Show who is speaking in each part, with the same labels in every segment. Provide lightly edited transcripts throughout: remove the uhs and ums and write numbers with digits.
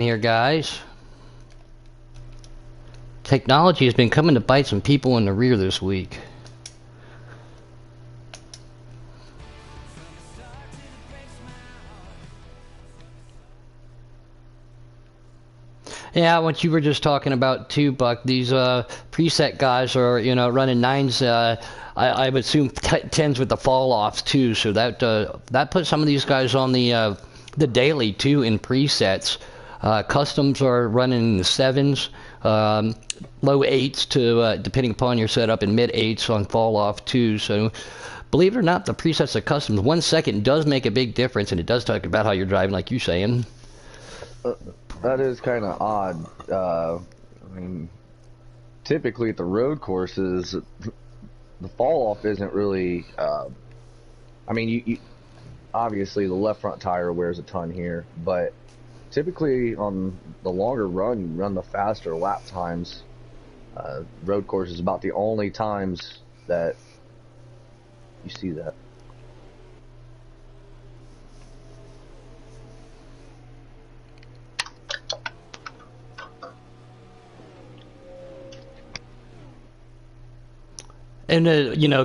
Speaker 1: Here, guys. Technology has been coming to bite some people in the rear this week. Yeah, what you were just talking about too, Buck. These preset guys are, running nines. I would assume tens with the fall offs too. So that puts some of these guys on the daily too in presets. Customs are running in the sevens, low eights to depending upon your setup, and mid eights on fall off too. So believe it or not, the presets of customs 1 second does make a big difference, and it does talk about how you're driving, like you're saying.
Speaker 2: That is kind of odd. I mean, typically at the road courses, the fall off isn't really. I mean, you obviously the left front tire wears a ton here, but typically on the longer run, you run the faster lap times. Road course is about the only times that you see that.
Speaker 1: And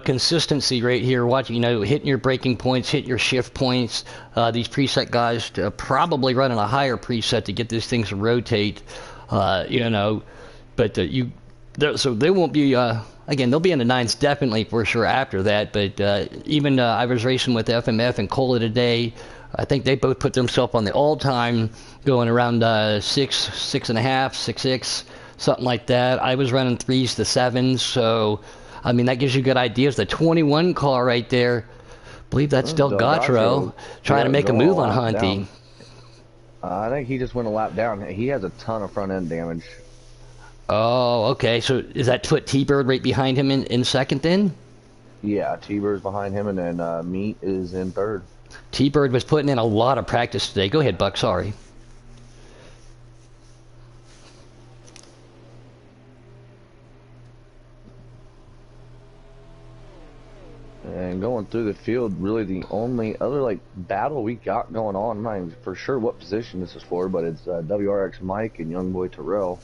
Speaker 1: consistency right here. Watching, hitting your braking points, hitting your shift points. These preset guys probably running a higher preset to get these things to rotate. But so they won't be. Again, they'll be in the nines definitely for sure after that. But even I was racing with FMF and Cola today. I think they both put themselves on the all-time going around 6.5, 6.6, something like that. I was running 3s to 7s, so. I mean, that gives you good ideas. The 21 car right there, I believe that's Delgatro trying to make a move on Hunty.
Speaker 2: I think he just went a lap down. He has a ton of front end damage.
Speaker 1: Oh, okay. So is that put T-Bird right behind him in second then?
Speaker 2: Yeah, T-Bird's behind him, and then Meat is in third.
Speaker 1: T-Bird was putting in a lot of practice today. Go ahead, Buck. Sorry.
Speaker 2: And going through the field, really the only other battle we got going on, I'm not even for sure what position this is for, but it's WRX Mike and Youngboy Terrell.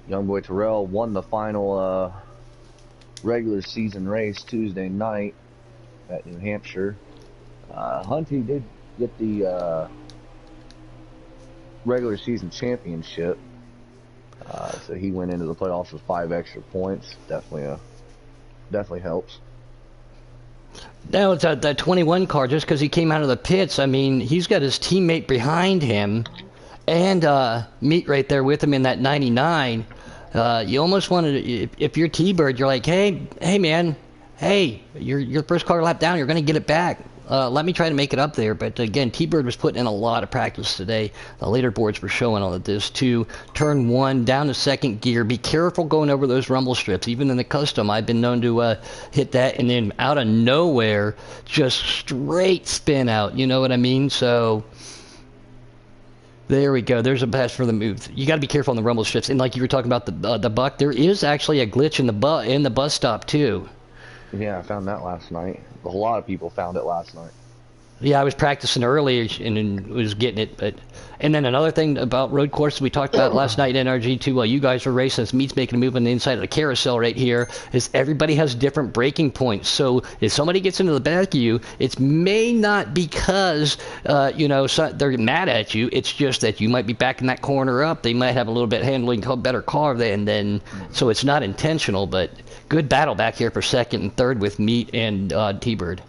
Speaker 2: Youngboy Terrell won the final regular season race Tuesday night at New Hampshire. Hunty did get the regular season championship, so he went into the playoffs with 5 extra points. Definitely helps.
Speaker 1: Now it's that 21 car, just because he came out of the pits. I mean, he's got his teammate behind him, and Meat right there with him in that 99. You almost wanted to, if you're T-Bird, you're like, hey man, your first car lap down, you're going to get it back. Let me try to make it up there. But again, T-Bird was putting in a lot of practice today. The leaderboards were showing all of this too. Turn 1, down to second gear. Be careful going over those rumble strips. Even in the custom, I've been known to hit that, and then out of nowhere, just straight spin out. You know what I mean? So there we go. There's a pass for the move. You got to be careful on the rumble strips. And like you were talking about the Buck, there is actually a glitch in the bus stop too.
Speaker 2: Yeah, I found that last night. A lot of people found it last night.
Speaker 1: Yeah, I was practicing earlier and was getting it. And then another thing about road courses we talked about last night in NRG2 while you guys were racing, as Meat's making a move on the inside of the carousel right here, is everybody has different braking points. So if somebody gets into the back of you, it may not because, they're mad at you. It's just that you might be backing that corner up. They might have a little bit handling a better car then. So it's not intentional, but good battle back here for second and third with Meat and T-Bird.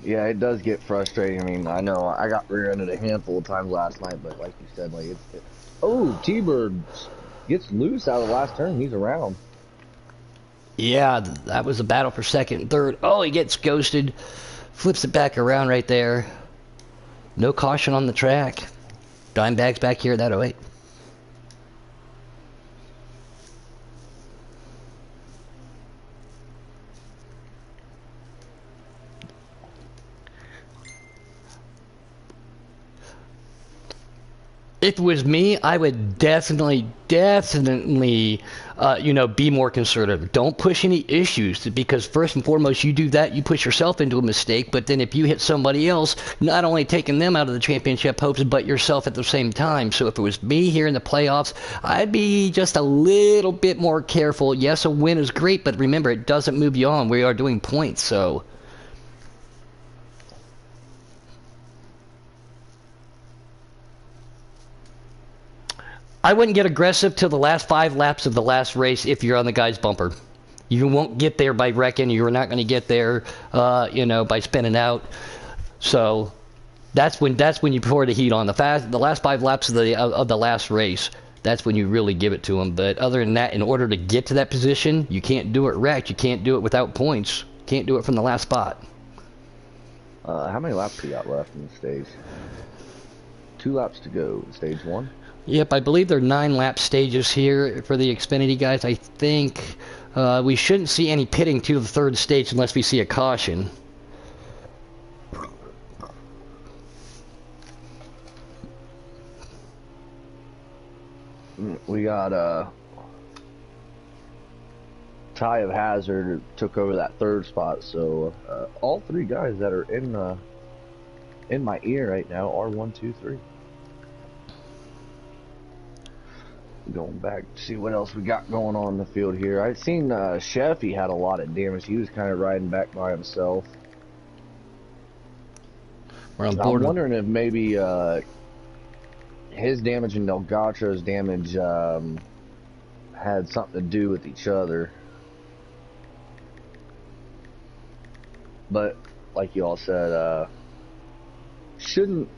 Speaker 2: Yeah, it does get frustrating. I mean, I know I got rear-ended a handful of times last night, but like you said, T-Bird gets loose out of the last turn. He's around.
Speaker 1: Yeah, that was a battle for second and third. Oh, he gets ghosted. Flips it back around right there. No caution on the track. Dimebag's back here at that 08. If it was me, I would definitely, be more conservative. Don't push any issues, because first and foremost, you do that, you push yourself into a mistake. But then if you hit somebody else, not only taking them out of the championship hopes, but yourself at the same time. So if it was me here in the playoffs, I'd be just a little bit more careful. Yes, a win is great, but remember, it doesn't move you on. We are doing points, so... I wouldn't get aggressive till the last 5 laps of the last race if you're on the guy's bumper. You won't get there by wrecking. You're not going to get there, by spinning out. So that's when you pour the heat on. The last 5 laps of the last race, that's when you really give it to them. But other than that, in order to get to that position, you can't do it wrecked. You can't do it without points. Can't do it from the last spot.
Speaker 2: How many laps we got left in the stage? 2 laps to go in stage 1.
Speaker 1: Yep, I believe there are 9 lap stages here for the Xfinity guys. I think we shouldn't see any pitting to the 3rd stage unless we see a caution.
Speaker 2: We got Ty of Hazard took over that 3rd spot, so all 3 guys that are in my ear right now are 1, 2, 3. Going back to see what else we got going on in the field here. I've seen Chef, he had a lot of damage. He was kind of riding back by himself.
Speaker 1: We're on board.
Speaker 2: I'm wondering if maybe his damage and Delgacho's damage had something to do with each other. But like you all said,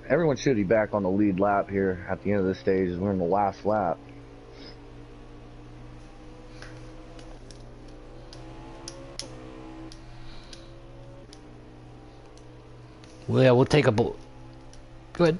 Speaker 2: everyone should be back on the lead lap here at the end of this stage as we're in the last lap.
Speaker 1: Well, yeah, we'll take a... Go ahead.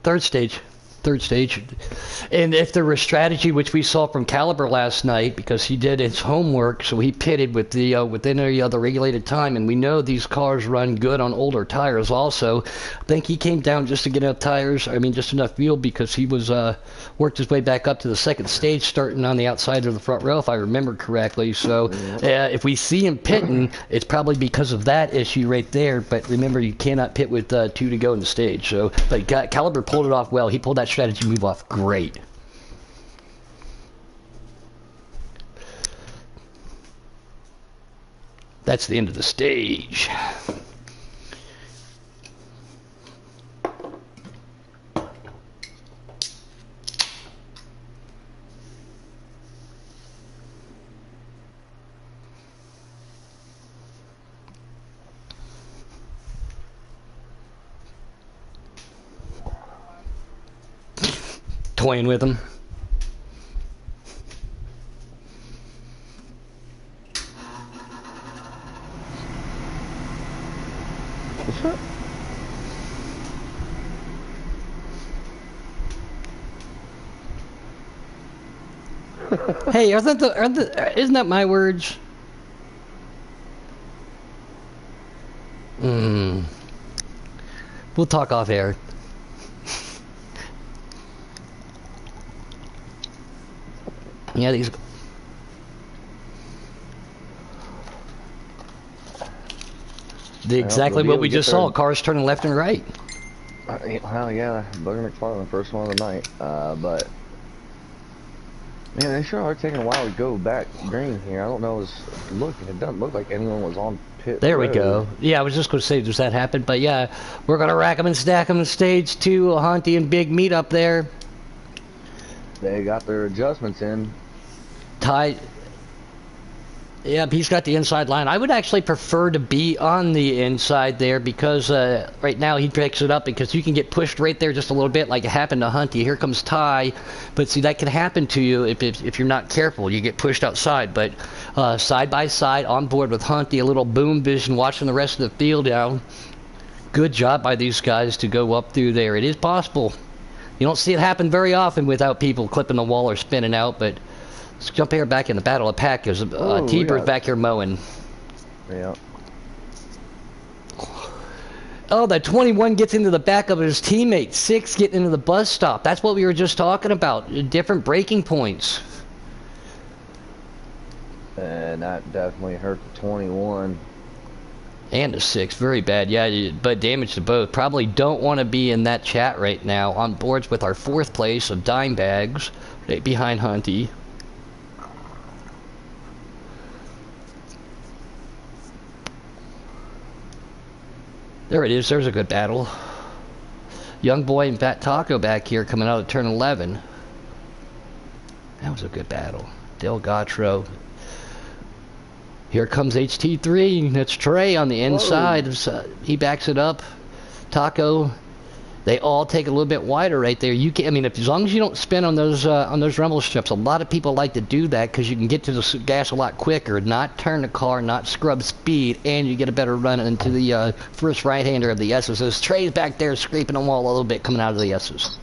Speaker 1: Third stage. And if there was strategy, which we saw from Caliber last night, because he did his homework, so he pitted with the within the regulated time, and we know these cars run good on older tires also. I think he came down just to get enough tires, just enough fuel, because he was worked his way back up to the 2nd stage, starting on the outside of the front row, if I remember correctly. So if we see him pitting, it's probably because of that issue right there. But remember, you cannot pit with 2 to go in the stage. So, but Caliber pulled it off well. He pulled that strategy move off great. That's the end of the stage. Toying with them. Hey, isn't that my words? We'll talk off air. Yeah, these... Exactly what we just saw. Cars turning left and right.
Speaker 2: Well, yeah, Booger McFarland, first one of the night. But man, they sure are taking a while to go back green here. I don't know. It doesn't look like anyone was on pit.
Speaker 1: There we go. Yeah, I was just going to say, does that happen? But yeah, we're going to rack them and stack them in stage 2. A Hunty and Big meet up there.
Speaker 2: They got their adjustments in.
Speaker 1: Ty, yep, he's got the inside line. I would actually prefer to be on the inside there, because right now he picks it up, because you can get pushed right there just a little bit, like it happened to Hunty. Here comes Ty, but see, that can happen to you if you're not careful. You get pushed outside. But side by side, on board with Hunty, a little boom vision, watching the rest of the field now. Good job by these guys to go up through there. It is possible. You don't see it happen very often without people clipping the wall or spinning out, but let's jump here back in the battle of pack because T-Bird back here mowing.
Speaker 2: Yeah.
Speaker 1: Oh, that 21 gets into the back of his teammate. 6 getting into the bus stop. That's what we were just talking about. Different braking points.
Speaker 2: And that definitely hurt the 21.
Speaker 1: And a 6. Very bad. Yeah, but damage to both. Probably don't want to be in that chat right now. On boards with our 4th place of Dime Bags. Right behind Hunty. There it is. There's a good battle. Young Boy and Fat Taco back here coming out of turn 11. That was a good battle. Del Gautro. Here comes HT3. That's Trey on the inside. He backs it up. Taco. They all take a little bit wider right there. You can, I mean, as long as you don't spin on those rumble strips, a lot of people like to do that because you can get to the gas a lot quicker, not turn the car, not scrub speed, and you get a better run into the first right-hander of the S's. As Trey's back there scraping the wall a little bit coming out of the S's.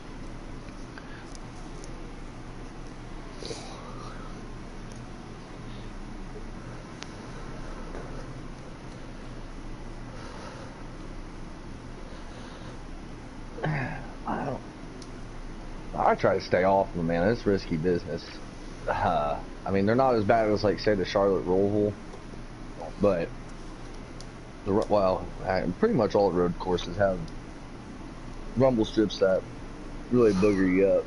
Speaker 2: I try to stay off them, man. It's risky business. I mean, they're not as bad as, like, say, the Charlotte Roval, but pretty much all the road courses have rumble strips that really booger you up.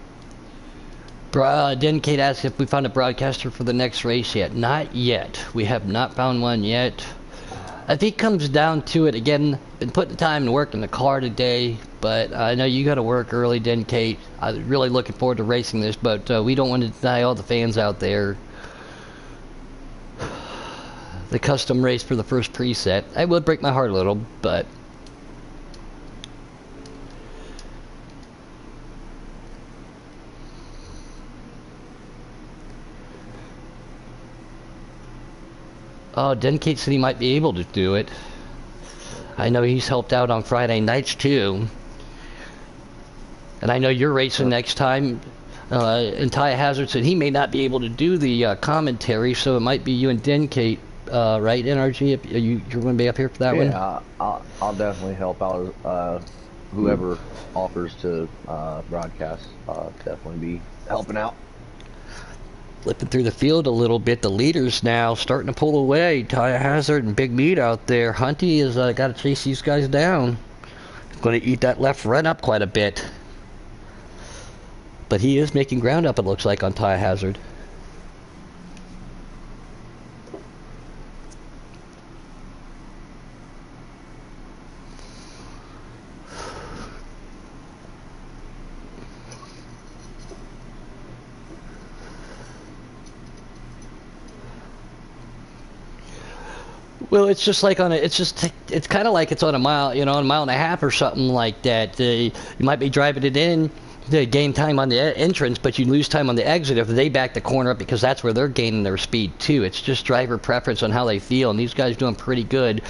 Speaker 1: Kate asked if we found a broadcaster for the next race yet. Not yet. We have not found one yet. I think it comes down to it again. Been putting time and work in the car today, but I know you got to work early, Kate. I'm really looking forward to racing this, but we don't want to deny all the fans out there the custom race for the first preset. I would break my heart a little, but oh, Kate said he might be able to do it. I know he's helped out on Friday nights too. And I know you're racing next time. And Ty Hazard said he may not be able to do the commentary, so it might be you and Kate, right, NRG? You're going to be up here for that one?
Speaker 2: Yeah, I'll definitely help out whoever offers to broadcast. Definitely be helping out.
Speaker 1: Flipping through the field a little bit, the leaders now starting to pull away. Ty Hazard and Big Meat out there. Hunty has got to chase these guys down. He's going to eat that left run up quite a bit. But he is making ground up, it looks like, on Ty Hazard. Well, it's just like it's kind of like it's on a mile, on a mile and a half or something like that. You might be driving it in to gain time on the entrance, but you lose time on the exit if they back the corner up because that's where they're gaining their speed too. It's just driver preference on how they feel, and these guys doing pretty good.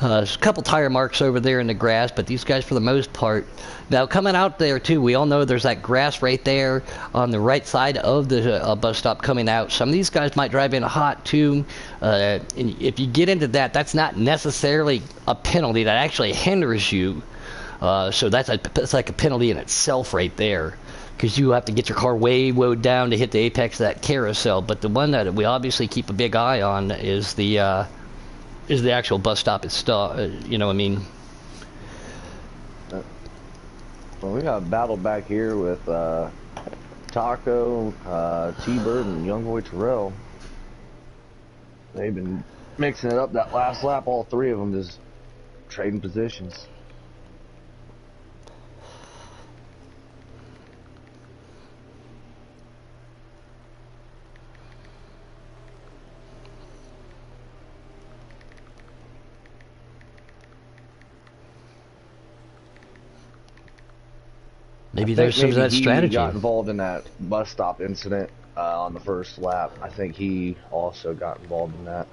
Speaker 1: There's a couple tire marks over there in the grass, but these guys for the most part. Now coming out there too, we all know there's that grass right there on the right side of the bus stop coming out. Some of these guys might drive in hot too. And if you get into that, that's not necessarily a penalty. That actually hinders you. So that's like a penalty in itself right there, because you have to get your car way woed down to hit the apex of that carousel. But the one that we obviously keep a big eye on is the actual bus stop itself.
Speaker 2: Well, we got a battle back here with Taco, T-Bird, and Young Boy Terrell. They've been mixing it up that last lap, all three of them just trading positions.
Speaker 1: Maybe there's some of that strategy.
Speaker 2: He got involved in that bus stop incident on the first lap. I think he also got involved in that.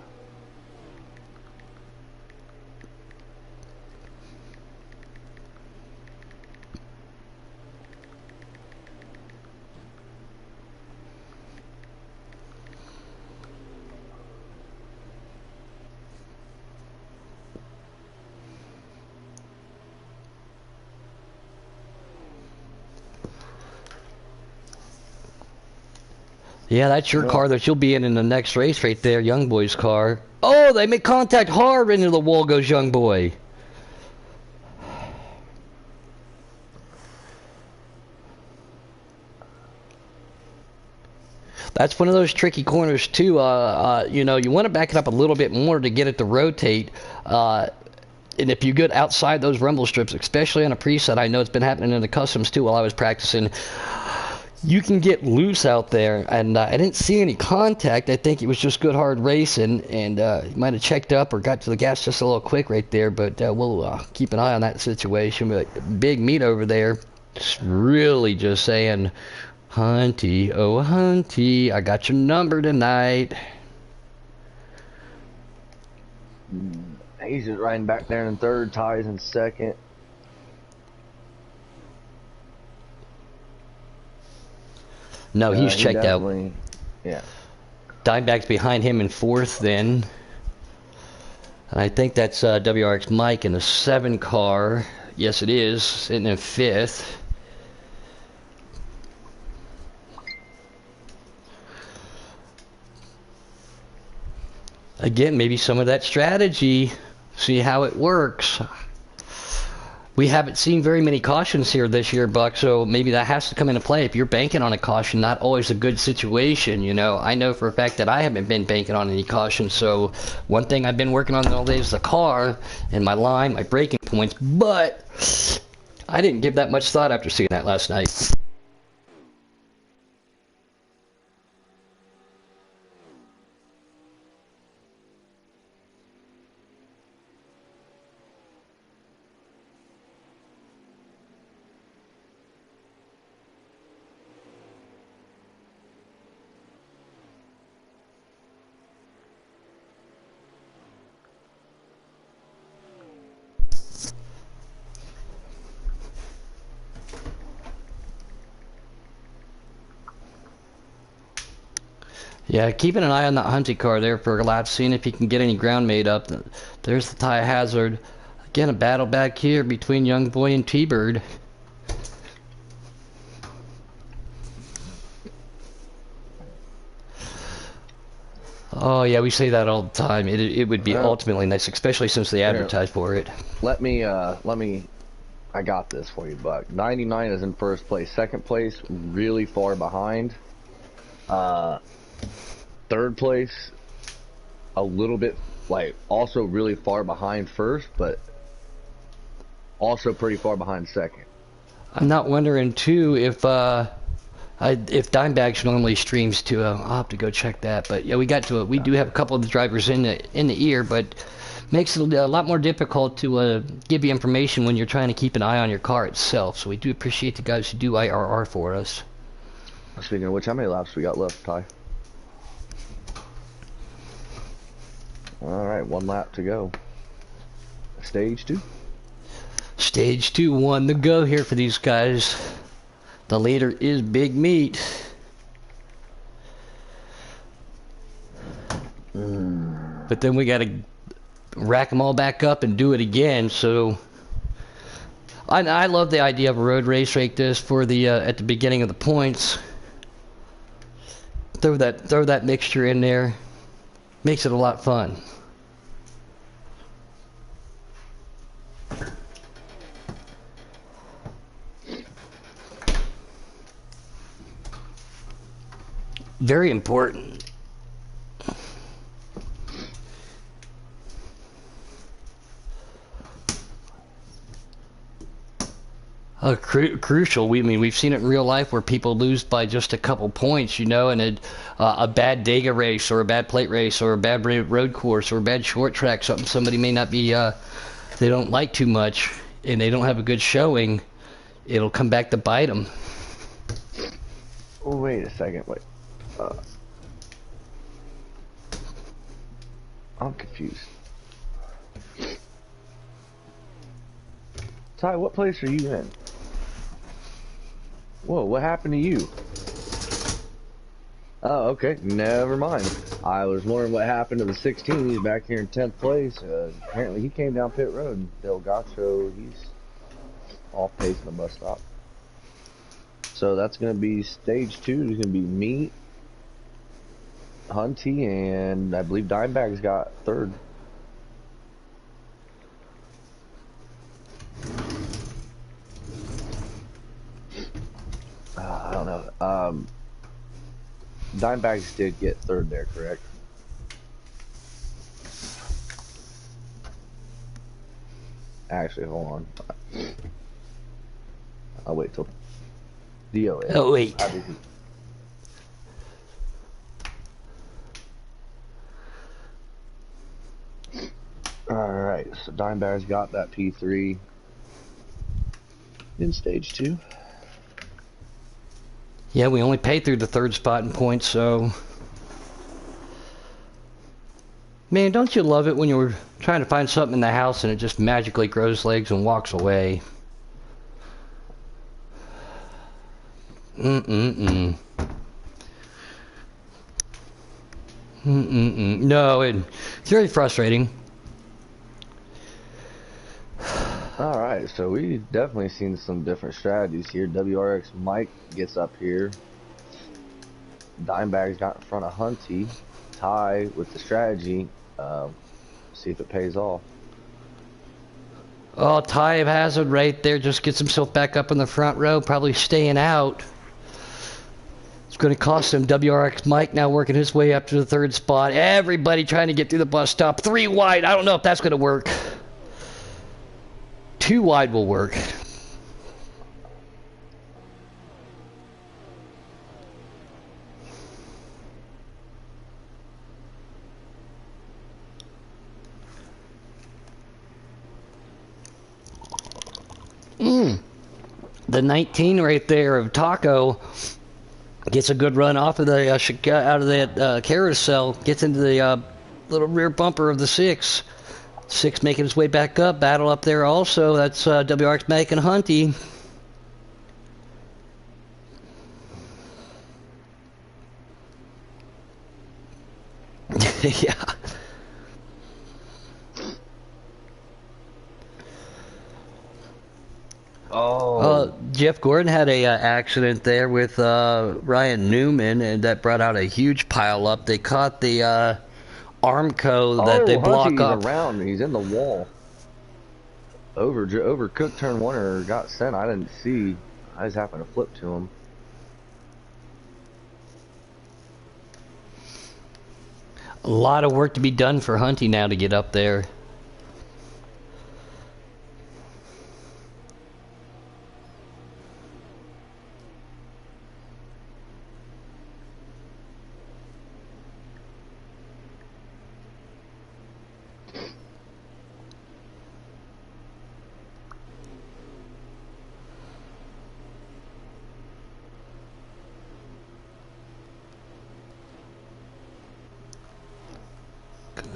Speaker 1: Yeah, that's your
Speaker 2: Well,
Speaker 1: car that you'll be in the next race right there, Young Boy's car. Oh, they make contact hard into the wall goes Young Boy. That's one of those tricky corners too. You know, you want to back it up a little bit more to get it to rotate. And if you get outside those rumble strips, especially on a preset, I know it's been happening in the customs too while I was practicing, you can get loose out there. And I didn't see any contact. I think it was just good hard racing, and he might have checked up or got to the gas just a little quick right there. But we'll keep an eye on that situation. But big meat over there, just really just saying, Hunty, oh Hunty, I got your number tonight.
Speaker 2: he's just riding back there in third, Ty's in second.
Speaker 1: No, he's checked out.
Speaker 2: Yeah.
Speaker 1: Dimeback's behind him in fourth then. And I think that's WRX Mike in the 7 car. Yes, it is. Sitting in fifth. Again, maybe some of that strategy. See how it works. We haven't seen very many cautions here this year, Buck, so maybe that has to come into play. If you're banking on a caution, not always a good situation, you know. I know for a fact that I haven't been banking on any caution, so one thing I've been working on all day is the car and my line, my braking points, but I didn't give that much thought after seeing that last night. Yeah, keeping an eye on that Hunty car there for a lap, seeing if he can get any ground made up. There's the Ty Hazard. Again, a battle back here between Young Boy and T-Bird. Oh, yeah, we say that all the time. It would be ultimately nice, especially since they advertise for it.
Speaker 2: Let me, I got this for you, Buck. 99 is in first place. Second place, really far behind. Third place, a little bit, like, also really far behind first, but also pretty far behind second.
Speaker 1: I'm not wondering, too, if Dimebag normally streams too. I'll have to go check that. But yeah, we got to it. We do have a couple of the drivers in the ear, but makes it a lot more difficult to give you information when you're trying to keep an eye on your car itself. So we do appreciate the guys who do IRR for us.
Speaker 2: Speaking of which, how many laps we got left, Ty? All right, 1 lap to go. Stage 2.
Speaker 1: Stage 2, 1 to go here for these guys. The leader is Big Meat. But then we got to rack them all back up and do it again. So I love the idea of a road race like this for the at the beginning of the points. Throw that mixture in there. Makes it a lot fun. Very important. Crucial. We've seen it in real life where people lose by just a couple points, you know, and a bad Dega race or a bad plate race or a bad road course or a bad short track, something somebody may not be, they don't like too much, and they don't have a good showing, it'll come back to bite them.
Speaker 2: Oh, wait a second. Wait. I'm confused. Ty, what place are you in? Whoa, what happened to you? Oh, okay. Never mind. I was wondering what happened to the 16. He's back here in 10th place. Apparently he came down pit road. Del Gacho, he's off pace in the bus stop. So that's going to be stage 2. There's going to be me, Hunty and I believe Dimebag's got third. I don't know. Dimebags did get third there, correct? Actually, hold on. I'll wait till DOA.
Speaker 1: Oh, wait.
Speaker 2: Alright, so Dimebag's got that P3 in stage 2.
Speaker 1: Yeah, we only paid through the third spot in points, so... Man, don't you love it when you're trying to find something in the house and it just magically grows legs and walks away? Mm-mm-mm. Mm-mm-mm. No, it's very frustrating.
Speaker 2: Alright, so we've definitely seen some different strategies here. WRX Mike gets up here. Dimebag's got in front of Hunty. Ty with the strategy. See if it pays off.
Speaker 1: Oh, Ty Hazard right there just gets himself back up in the front row, probably staying out. It's going to cost him. WRX Mike now working his way up to the third spot. Everybody trying to get through the bus stop. 3 wide. I don't know if that's going to work. 2 wide will work. The 19 right there of Taco gets a good run off of the out of that carousel, gets into the little rear bumper of the 6. 6 making his way back up, battle up there also. That's WRX Mike and Hunty. Yeah. Jeff Gordon had a accident there with Ryan Newman, and that brought out a huge pile up. They caught the Armco that they block up.
Speaker 2: Around. He's in the wall. Overcooked turn 1 or got sent. I didn't see. I just happened to flip to him.
Speaker 1: A lot of work to be done for Hunty now to get up there.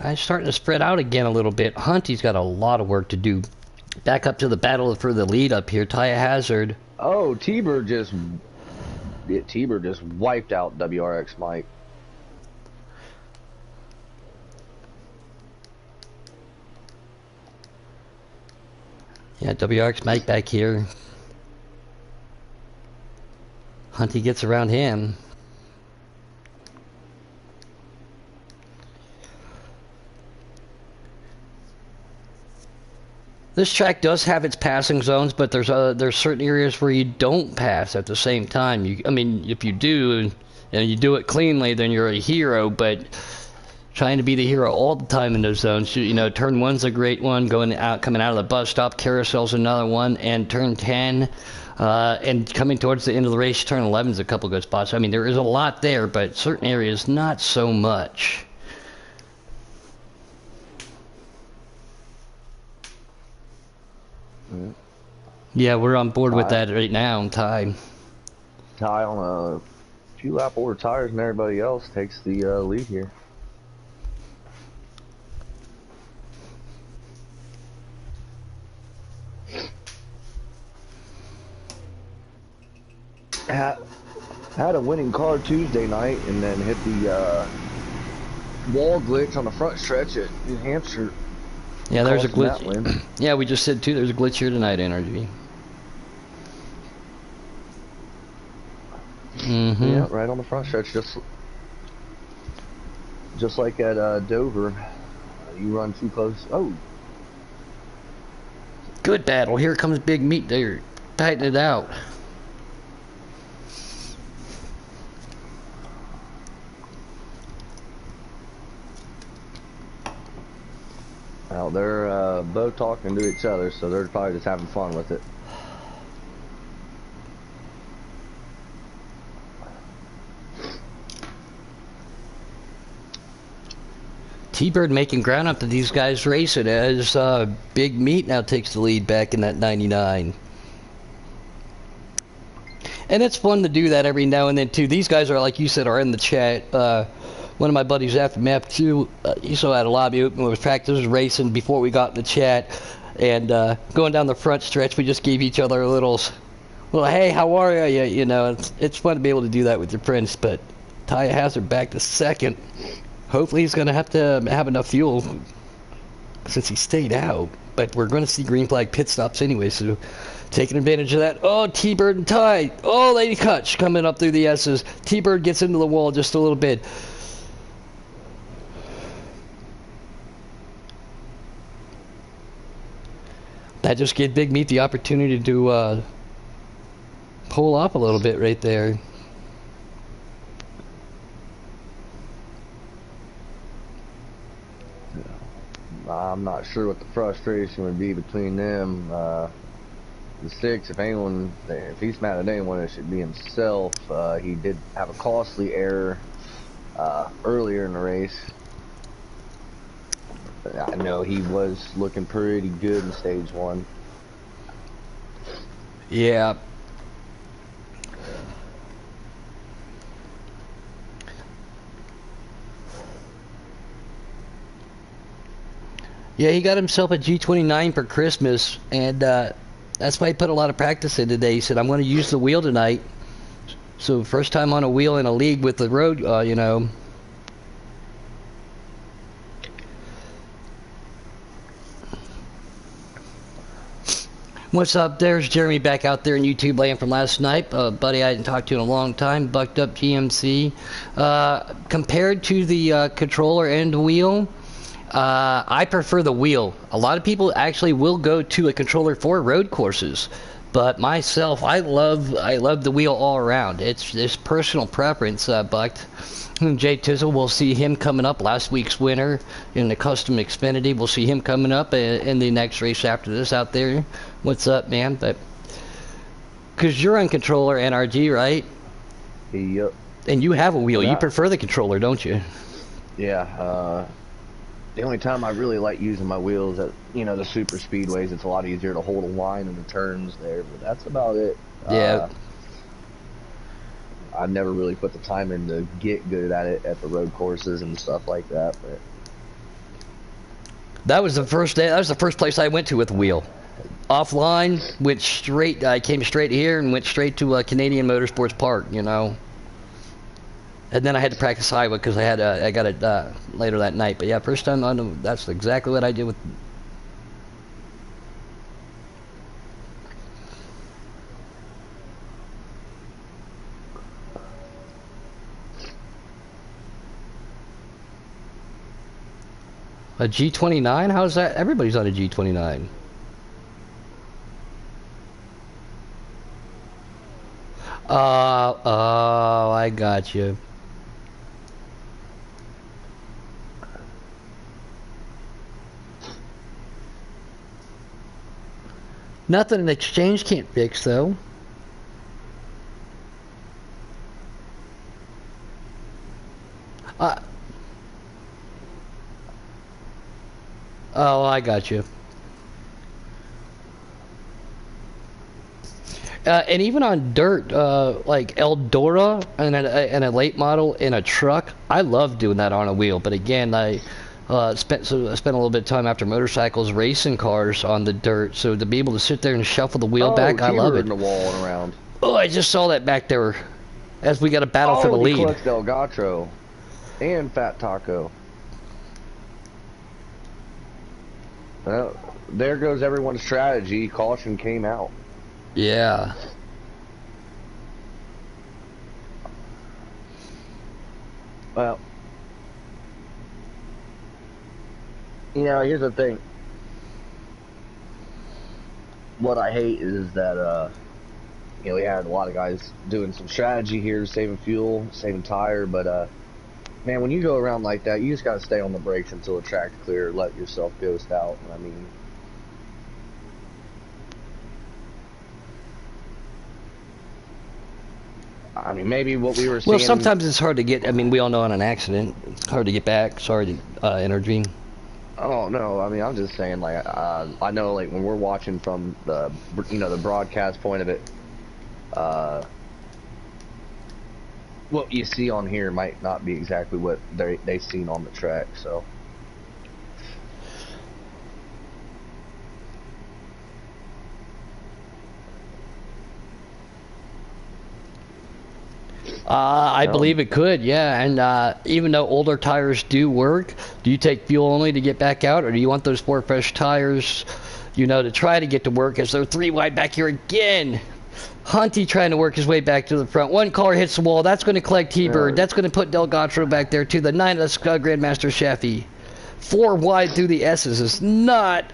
Speaker 1: I'm starting to spread out again a little bit. Hunty's got a lot of work to do. Back up to the battle for the lead up here. Ty Hazard.
Speaker 2: Oh, T-Bird just wiped out WRX Mike.
Speaker 1: Yeah, WRX Mike back here. Hunty gets around him. This track does have its passing zones, but there's certain areas where you don't pass at the same time. I mean, if you do, and you do it cleanly, then you're a hero. But trying to be the hero all the time in those zones, you know, turn 1's a great one. Coming out of the bus stop, carousel's another one, and turn 10, and coming towards the end of the race, turn 11's a couple good spots. I mean, there is a lot there, but certain areas not so much. Yeah, we're on board with that right now in time.
Speaker 2: Ty on a few lap older tires than everybody else takes the lead here. Had a winning car Tuesday night and then hit the wall glitch on the front stretch at New Hampshire.
Speaker 1: Yeah, there's a glitch. Yeah, we just said too, there's a glitch here tonight, Energy.
Speaker 2: Yeah, right on the front stretch. just like at Dover, you run too close. Oh,
Speaker 1: Good battle. Here comes Big Meat. They're tightening it out.
Speaker 2: well, they're both talking to each other, so they're probably just having fun with it.
Speaker 1: T-Bird making ground up to these guys racing as Big Meat now takes the lead back in that 99. And it's fun to do that every now and then too. These guys are, like you said, are in the chat. One of my buddies after map 2, he saw at a lobby open was practice racing before we got in the chat, and going down the front stretch, we just gave each other a little, hey, how are you? You know, it's fun to be able to do that with your friends. But Ty Hazard back to second. Hopefully he's going to have enough fuel since he stayed out. But we're going to see green flag pit stops anyway, so taking advantage of that. Oh, T-Bird and Ty. Oh, Lady Kutch coming up through the S's. T-Bird gets into the wall just a little bit. That just gave Big Meat the opportunity to pull up a little bit right there.
Speaker 2: I'm not sure what the frustration would be between them. The 6, if he's mad at anyone, it should be himself. He did have a costly error earlier in the race. I know he was looking pretty good in stage 1.
Speaker 1: Yeah. Yeah, he got himself a G29 for Christmas, and that's why he put a lot of practice in today. He said, I'm going to use the wheel tonight. So first time on a wheel in a league with the road, you know. What's up? There's Jeremy back out there in YouTube land from last night. Buddy I hadn't talked to in a long time. Bucked up GMC. Compared to the controller and the wheel, I prefer the wheel. A lot of people actually will go to a controller for road courses, but myself, I love the wheel all around. It's personal preference. Bucked. Jay Tizzle, we'll see him coming up. Last week's winner in the Custom Xfinity. We'll see him coming up in the next race after this out there. What's up, man? But because you're on controller NRG, right?
Speaker 2: Yep.
Speaker 1: And you have a wheel.
Speaker 2: Yeah.
Speaker 1: You prefer the controller, don't you?
Speaker 2: Yeah. The only time I really like using my wheels at the super speedways, it's a lot easier to hold a line in the turns there. But that's about it.
Speaker 1: Yeah.
Speaker 2: I never really put the time in to get good at it at the road courses and stuff like that. But
Speaker 1: that was the first day. That was the first place I went to with a wheel. Offline, went straight. I came straight here and went straight to Canadian Motorsports Park. You know. And then I had to practice Iowa because I got it later that night. But yeah, first time on. That's exactly what I did with. A G29? How's that? Everybody's on a G29. Oh, I got you. Nothing an exchange can't fix, though. Oh, I got you. And even on dirt, like Eldora and a late model in a truck, I love doing that on a wheel. But again, I spent a little bit of time after motorcycles racing cars on the dirt. So to be able to sit there and shuffle the wheel back, I love it.
Speaker 2: In the wall and around.
Speaker 1: Oh, I just saw that back there as we got a battle for the lead.
Speaker 2: Clutch Del Gato and Fat Taco. Well, there goes everyone's strategy. Caution came out.
Speaker 1: Yeah.
Speaker 2: Well, You know, here's the thing. What I hate is that you know, we had a lot of guys doing some strategy here, saving fuel, saving tire, but man, when you go around like that, you just gotta stay on the brakes until the track's clear, let yourself ghost out. I mean, maybe what we were seeing.
Speaker 1: Well, sometimes it's hard to get. I mean, we all know on an accident, it's hard to get back. Sorry, Energy.
Speaker 2: Oh no, I mean, I'm just saying, like, I know, like, when we're watching from the, you know, the broadcast point of it, what you see on here might not be exactly what they've seen on the track, so.
Speaker 1: I believe it could, yeah. And even though older tires do work, do you take fuel only to get back out, or do you want those 4 fresh tires, you know, to try to get to work? As they're 3 wide back here again. Hunty trying to work his way back to the front. One car hits the wall. That's going to collect T-Bird. That's going to put Delgatro back there to the 9 of the Grandmaster Sheffy. 4 wide through the S's is not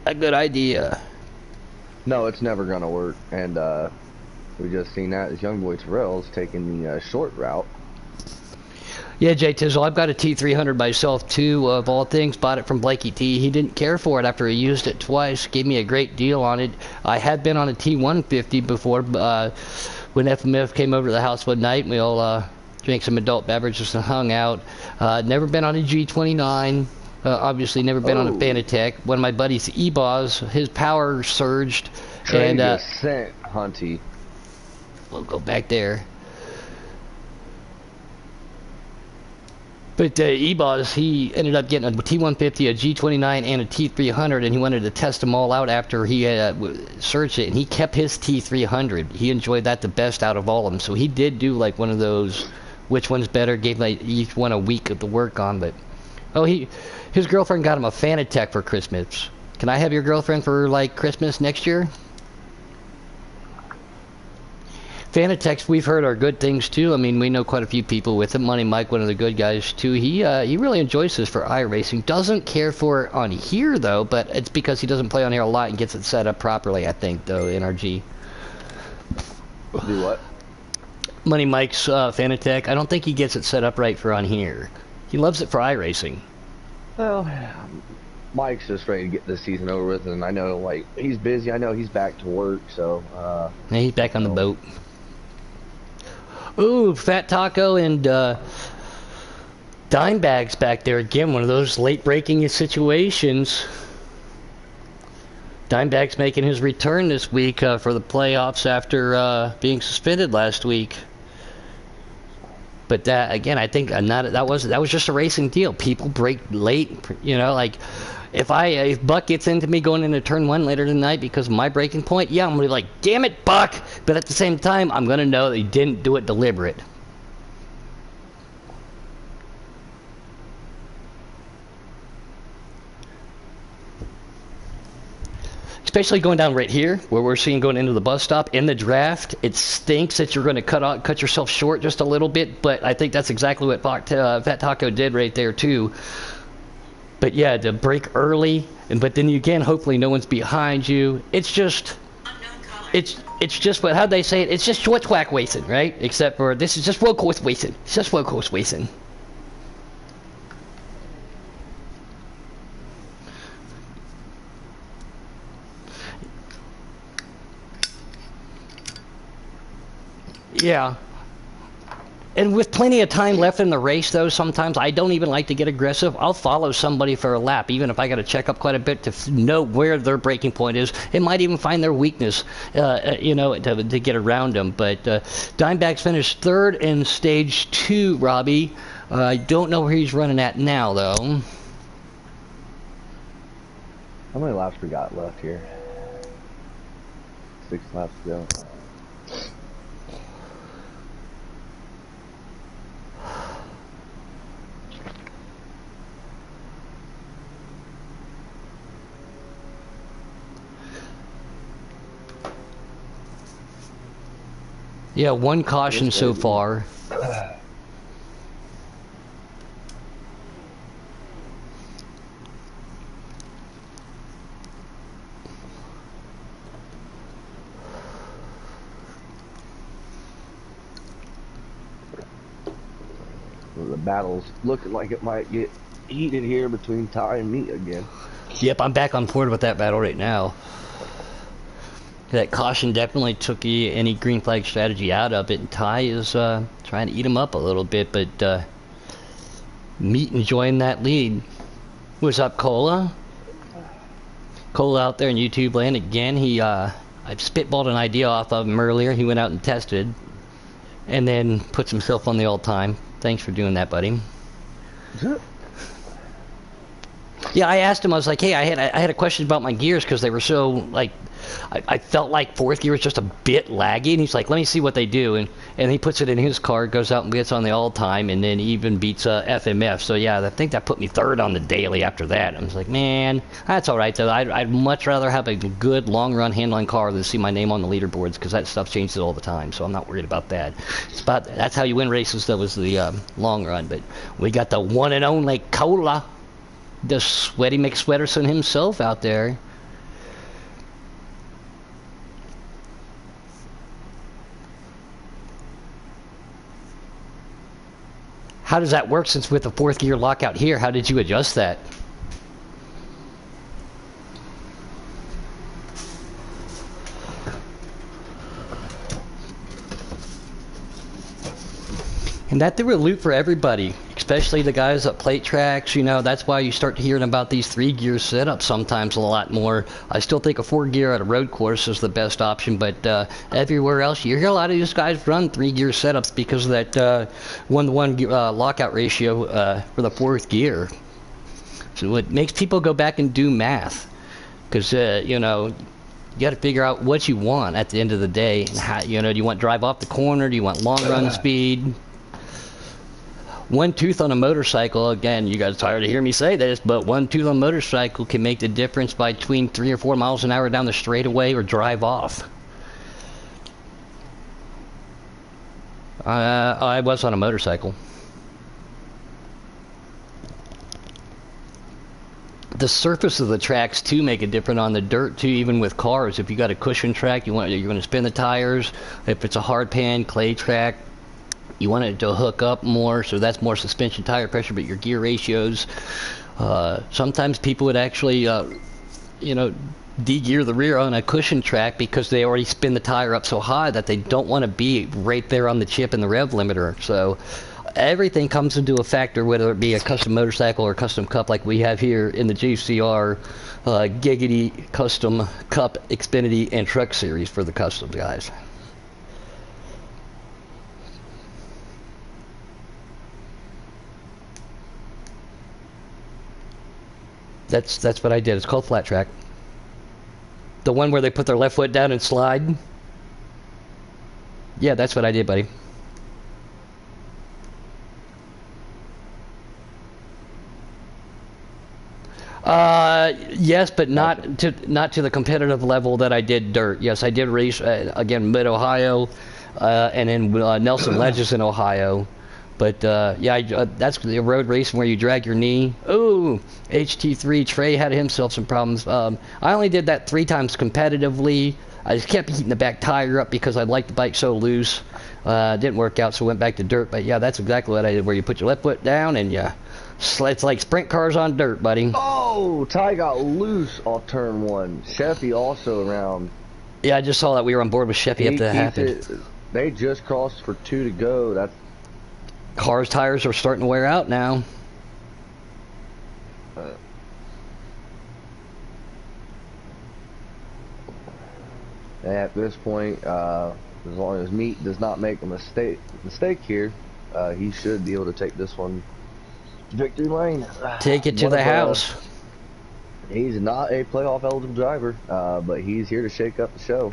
Speaker 1: a good idea.
Speaker 2: No, it's never going to work, and we just seen that as young boy Terrell's taking the short route.
Speaker 1: Yeah, Jay Tizzle, I've got a T300 myself too, of all things. Bought it from Blakey T. He didn't care for it after he used it twice. Gave me a great deal on it. I had been on a T150 before, when FMF came over to the house one night. We all drank some adult beverages and hung out. Never been on a G29. Obviously never been on a Fanatec. One of my buddies, E-Boz, his power surged.
Speaker 2: Trey just sent Hunty.
Speaker 1: We'll go back there. But E-Boz, he ended up getting a T150, a G29, and a T300, and he wanted to test them all out after he searched it, and he kept his T300. He enjoyed that the best out of all of them. So he did do like one of those, which one's better, gave like each one a week of the work on. But his girlfriend got him a Fanatec for Christmas. Can I have your girlfriend for like Christmas next year? Fanatec's we've heard are good things too. I mean, we know quite a few people with it. Money Mike, one of the good guys too. He really enjoys this for iRacing. Doesn't care for it on here though, but it's because he doesn't play on here a lot and gets it set up properly, I think, though. NRG.
Speaker 2: Do what?
Speaker 1: Money Mike's Fanatec. I don't think he gets it set up right for on here. He loves it for iRacing.
Speaker 2: Well, Mike's just ready to get this season over with, and I know, like, he's busy. I know he's back to work, so.
Speaker 1: Yeah, he's back on the boat. Ooh, Fat Taco and Dimebag's back there again. One of those late-breaking situations. Dimebag's making his return this week for the playoffs after being suspended last week. But that, again, I think that was just a racing deal. People break late, you know, like if Buck gets into me going into turn 1 later tonight because of my breaking point, yeah, I'm gonna be like, damn it, Buck. But at the same time, I'm gonna know that he didn't do it deliberate. Especially going down right here, where we're seeing going into the bus stop in the draft. It stinks that you're going to cut yourself short just a little bit, but I think that's exactly what Fat Taco did right there too. But yeah, to break early, but then again, hopefully no one's behind you. It's just, it's just what, how'd they say it? It's just short whack racing, right? Except for this is just road course racing. It's just road course racing. Yeah. And with plenty of time left in the race, though, sometimes I don't even like to get aggressive. I'll follow somebody for a lap, even if I got to check up quite a bit to know where their breaking point is. It might even find their weakness, you know, to get around them. But Dimebag's finished 3rd in stage 2, Robbie. I don't know where he's running at now, though.
Speaker 2: How many laps we got left here? 6 laps to go.
Speaker 1: Yeah, 1 caution so far.
Speaker 2: the battle's looking like it might get heated here between Ty and me again.
Speaker 1: Yep, I'm back on board with that battle right now. That caution definitely took any green flag strategy out of it, and Ty is trying to eat him up a little bit, but Meat enjoying that lead. What's up, Cola? Cola out there in YouTube land again. I spitballed an idea off of him earlier. He went out and tested, and then puts himself on the all-time. Thanks for doing that, buddy. Yeah, I asked him. I was like, "Hey, I had a question about my gears because they were so like, I felt like fourth gear was just a bit laggy." And he's like, "Let me see what they do." And he puts it in his car, goes out and gets on the all-time, and then even beats FMF. So yeah, I think that put me third on the daily after that. I was like, man, that's all right though. I'd much rather have a good long-run handling car than see my name on the leaderboards because that stuff changes all the time. So I'm not worried about that. That's how you win races. That was the long run. But we got the one and only Cola. The sweaty McSweaterson himself out there. How does that work since with the fourth gear lockout here? How did you adjust that? And that threw a loop for everybody, especially the guys at plate tracks. You know, that's why you start hearing about these 3-gear setups sometimes a lot more. I still think a 4-gear at a road course is the best option, but everywhere else, you hear a lot of these guys run 3-gear setups because of that 1-to-1 lockout ratio for the fourth gear. So it makes people go back and do math, because you know, you got to figure out what you want at the end of the day. And how, you know, do you want drive off the corner? Do you want long run speed? One tooth on a motorcycle, again, you guys tired to hear me say this, but one tooth on a motorcycle can make the difference between 3 or 4 miles an hour down the straightaway or drive off. I was on a motorcycle. The surface of the tracks too make it different on the dirt too, even with cars. If you got a cushion track, you're going to spin the tires. If it's a hard pan clay track, you want it to hook up more, so that's more suspension tire pressure, but your gear ratios. Sometimes people would actually, you know, de-gear the rear on a cushion track because they already spin the tire up so high that they don't want to be right there on the chip in the rev limiter. So everything comes into a factor, whether it be a custom motorcycle or custom cup like we have here in the JCR Giggity Custom Cup, Xfinity, and Truck Series for the custom guys. That's what I did. It's called flat track. The one where they put their left foot down and slide. Yeah, that's what I did, buddy. Yes, but not to the competitive level that I did dirt. Yes, I did race again Mid Ohio, and then Nelson Ledges in Ohio. But yeah, that's the road racing where you drag your knee. Ooh, HT3 Trey had himself some problems. I only did that 3 times competitively. I just kept heating the back tire up because I liked the bike so loose. Didn't work out, so went back to dirt. But yeah, that's exactly what I did, where you put your left foot down and yeah, it's like sprint cars on dirt, buddy.
Speaker 2: Oh, Ty got loose off turn 1. Sheffy also around.
Speaker 1: Yeah, I just saw that we were on board with Sheffy after that happened.
Speaker 2: They just crossed for 2 to go. That's
Speaker 1: Cars' tires are starting to wear out now.
Speaker 2: At this point, as long as Meat does not make a mistake here, he should be able to take this one to victory lane.
Speaker 1: Take it to the house.
Speaker 2: He's not a playoff eligible driver, but he's here to shake up the show.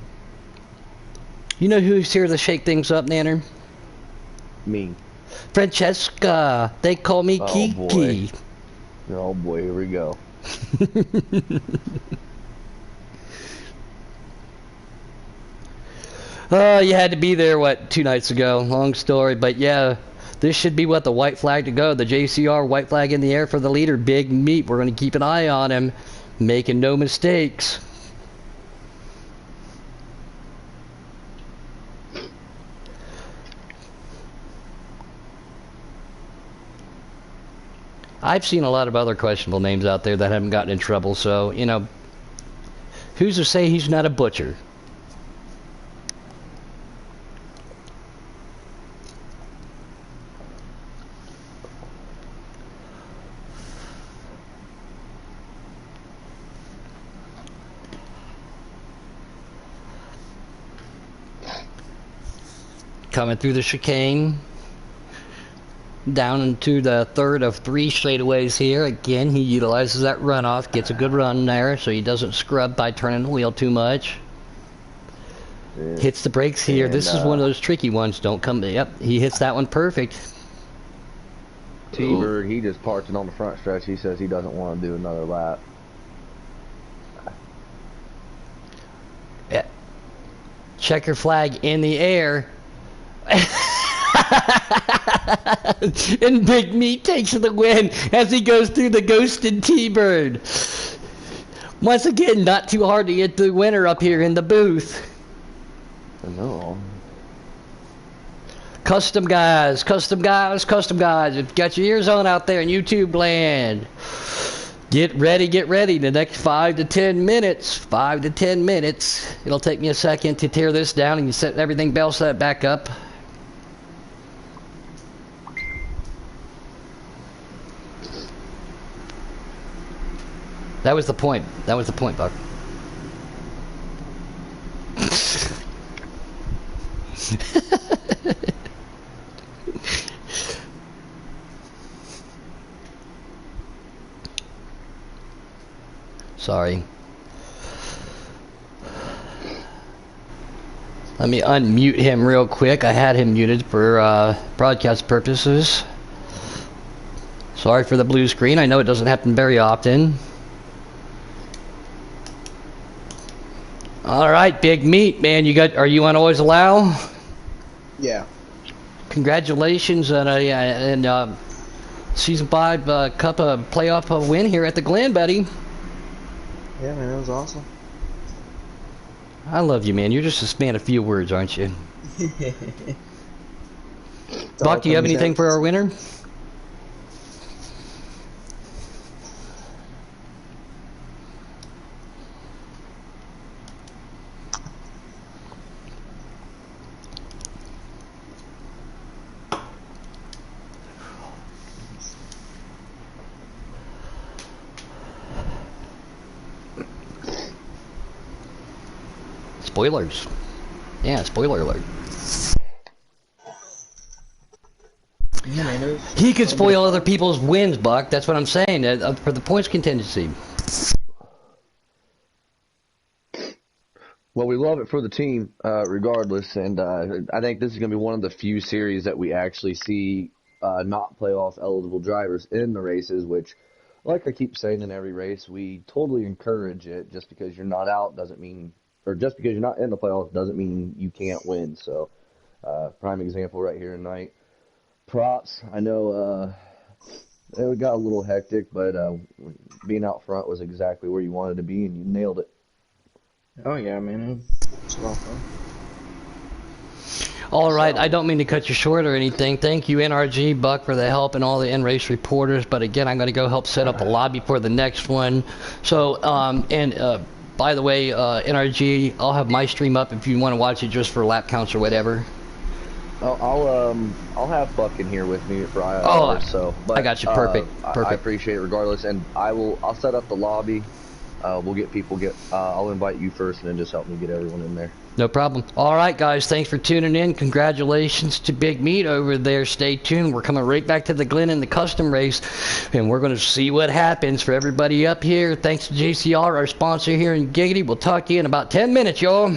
Speaker 1: You know who's here to shake things up, Nanner?
Speaker 2: Me.
Speaker 1: Francesca. They call me Kiki.
Speaker 2: Boy. Oh boy, here we go.
Speaker 1: Oh, you had to be there, what, 2 nights ago. Long story, but yeah, this should be what the white flag to go. The JCR white flag in the air for the leader, Big Meat. We're going to keep an eye on him, making no mistakes. I've seen a lot of other questionable names out there that haven't gotten in trouble, so, you know, who's to say he's not a butcher? Coming through the chicane. Down into the third of 3 straightaways here. Again, he utilizes that runoff, gets a good run there, so he doesn't scrub by turning the wheel too much. Hits the brakes here.
Speaker 2: And,
Speaker 1: this is one of those tricky ones. Don't come. Yep, he hits that one perfect.
Speaker 2: T-Bird, he just parked it on the front stretch. He says he doesn't want to do another lap.
Speaker 1: Yeah. Checker flag in the air. And Big Meat takes the win as he goes through the ghosted T-Bird. Once again, not too hard to get the winner up here in the booth.
Speaker 2: No.
Speaker 1: Custom guys, custom guys, custom guys. If you got your ears on out there in YouTube land, get ready, get ready. The next 5 to 10 minutes, 5 to 10 minutes. It'll take me a second to tear this down and you set everything else set back up. That was the point. That was the point, Buck. Sorry. Let me unmute him real quick. I had him muted for broadcast purposes. Sorry for the blue screen. I know it doesn't happen very often. All right, Big Meat, man. Are you on Always Allow?
Speaker 3: Yeah.
Speaker 1: Congratulations on a season 5 Cup of playoff win here at the Glen, buddy.
Speaker 3: Yeah, man, it was awesome.
Speaker 1: I love you, man. You're just a man of few words, aren't you? Buck, do you have anything for our winner? Spoilers. Yeah, spoiler alert.
Speaker 3: Yeah, man,
Speaker 1: He could spoil other people's wins, Buck. That's what I'm saying. For the points contingency.
Speaker 2: Well, we love it for the team, regardless, and I think this is going to be one of the few series that we actually see not playoff eligible drivers in the races, which, like I keep saying in every race, we totally encourage it. Just because you're not out doesn't mean, or just because you're not in the playoffs doesn't mean you can't win. So, prime example right here tonight. Props. I know it got a little hectic, but being out front was exactly where you wanted to be, and you nailed it.
Speaker 3: Oh yeah, man, it's well fun.
Speaker 1: All right, I don't mean to cut you short or anything. Thank you, NRG, Buck, for the help and all the in-race reporters. But again, I'm going to go help set up a lobby for the next one. So, by the way, NRG, I'll have my stream up if you want to watch it just for lap counts or whatever.
Speaker 2: I'll have Buck in here with me for IR.
Speaker 1: Oh,
Speaker 2: but,
Speaker 1: I got you. Perfect.
Speaker 2: I appreciate it regardless, and I'll set up the lobby. We'll get people. I'll invite you first, and then just help me get everyone in there.
Speaker 1: No problem. All right, guys. Thanks for tuning in. Congratulations to Big Meat over there. Stay tuned. We're coming right back to the Glen in the custom race, and we're going to see what happens for everybody up here. Thanks to JCR, our sponsor here in Giggity. We'll talk to you in about 10 minutes, y'all.